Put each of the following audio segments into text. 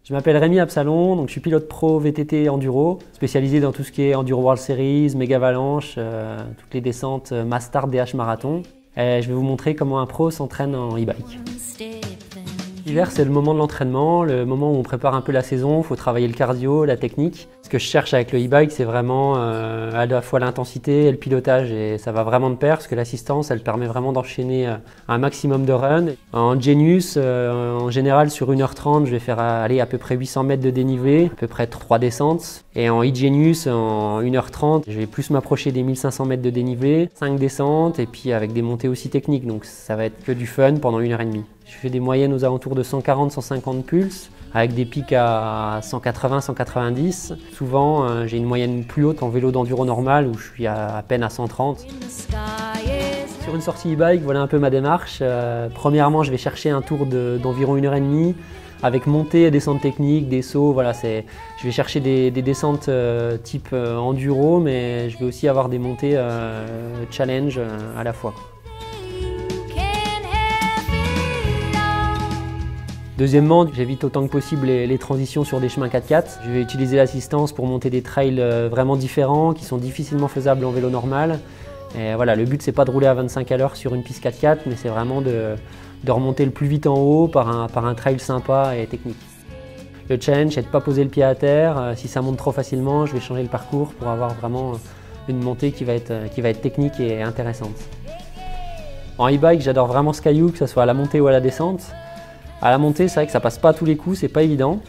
Je m'appelle Rémi Absalon, donc je suis pilote pro VTT Enduro, spécialisé dans tout ce qui est Enduro World Series, Méga Avalanche, toutes les descentes Mastart DH Marathon. Et je vais vous montrer comment un pro s'entraîne en e-bike. L'hiver, c'est le moment de l'entraînement, le moment où on prépare un peu la saison, il faut travailler le cardio, la technique. Ce que je cherche avec le e-bike, c'est vraiment à la fois l'intensité et le pilotage, et ça va vraiment de pair parce que l'assistance, elle permet vraiment d'enchaîner un maximum de runs. En Genius, en général, sur 1h30, je vais faire aller à peu près 800 mètres de dénivelé, à peu près 3 descentes. Et en e-Genius, en 1h30, je vais plus m'approcher des 1500 mètres de dénivelé, 5 descentes, et puis avec des montées aussi techniques, donc ça va être que du fun pendant 1h30. Je fais des moyennes aux alentours de 140-150 pulses, avec des pics à 180-190. Souvent, j'ai une moyenne plus haute en vélo d'enduro normal, où je suis à peine à 130. Sur une sortie e-bike, voilà un peu ma démarche. Premièrement, je vais chercher un tour d'environ 1h30, avec montée et descente technique, des sauts. Voilà, je vais chercher des descentes type enduro, mais je vais aussi avoir des montées challenge à la fois. Deuxièmement, j'évite autant que possible les transitions sur des chemins 4x4. Je vais utiliser l'assistance pour monter des trails vraiment différents, qui sont difficilement faisables en vélo normal. Et voilà, le but, c'est pas de rouler à 25 à l'heure sur une piste 4x4, mais c'est vraiment de remonter le plus vite en haut par un trail sympa et technique. Le challenge, c'est de ne pas poser le pied à terre. Si ça monte trop facilement, je vais changer le parcours pour avoir vraiment une montée qui va être technique et intéressante. En e-bike, j'adore vraiment ce caillou, que ce soit à la montée ou à la descente. À la montée, c'est vrai que ça passe pas à tous les coups, c'est pas évident.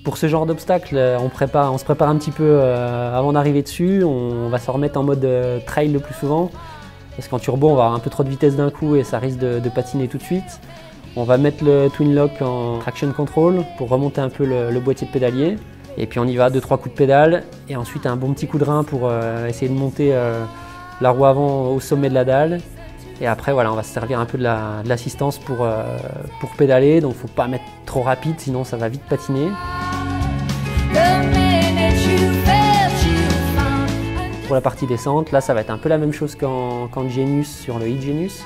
Pour ce genre d'obstacle, on se prépare un petit peu avant d'arriver dessus. On va se remettre en mode trail le plus souvent. Parce qu'en turbo, on va avoir un peu trop de vitesse d'un coup et ça risque de patiner tout de suite. On va mettre le twin lock en traction control pour remonter un peu le boîtier de pédalier. Et puis on y va, 2-3 coups de pédale. Et ensuite un bon petit coup de rein pour essayer de monter la roue avant au sommet de la dalle. Et après, voilà, on va se servir un peu de l'assistance pour pédaler. Donc, il ne faut pas mettre trop rapide, sinon ça va vite patiner. Pour la partie descente, là, ça va être un peu la même chose qu'en Genius sur le e-Genius.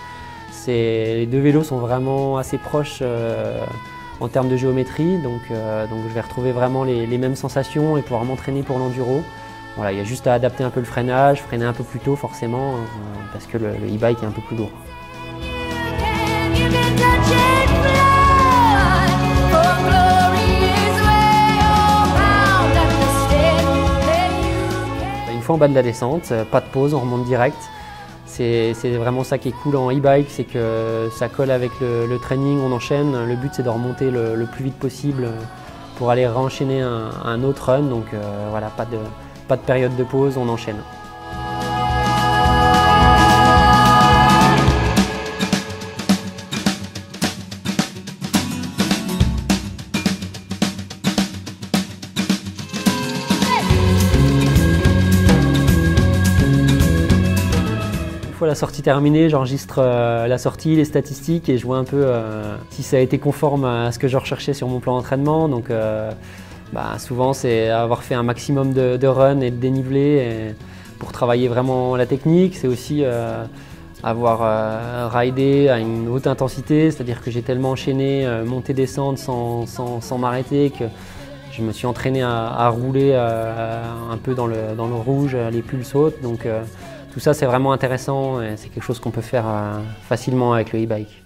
Les deux vélos sont vraiment assez proches en termes de géométrie. Donc, je vais retrouver vraiment les mêmes sensations et pouvoir m'entraîner pour l'enduro. Voilà, il y a juste à adapter un peu le freinage, freiner un peu plus tôt forcément, parce que le e-bike est un peu plus lourd. Une fois en bas de la descente, pas de pause, on remonte direct. C'est vraiment ça qui est cool en e-bike, c'est que ça colle avec le training, on enchaîne. Le but c'est de remonter le plus vite possible pour aller renchaîner un autre run, donc voilà, pas de période de pause, on enchaîne. Une fois la sortie terminée, j'enregistre la sortie, les statistiques et je vois un peu si ça a été conforme à ce que je recherchais sur mon plan d'entraînement. Donc, souvent, c'est avoir fait un maximum de runs et de dénivelé pour travailler vraiment la technique. C'est aussi avoir ridé à une haute intensité, c'est-à-dire que j'ai tellement enchaîné montée-descente sans m'arrêter que je me suis entraîné à rouler un peu dans le rouge, les pulses hautes. Donc tout ça, c'est vraiment intéressant et c'est quelque chose qu'on peut faire facilement avec le e-bike.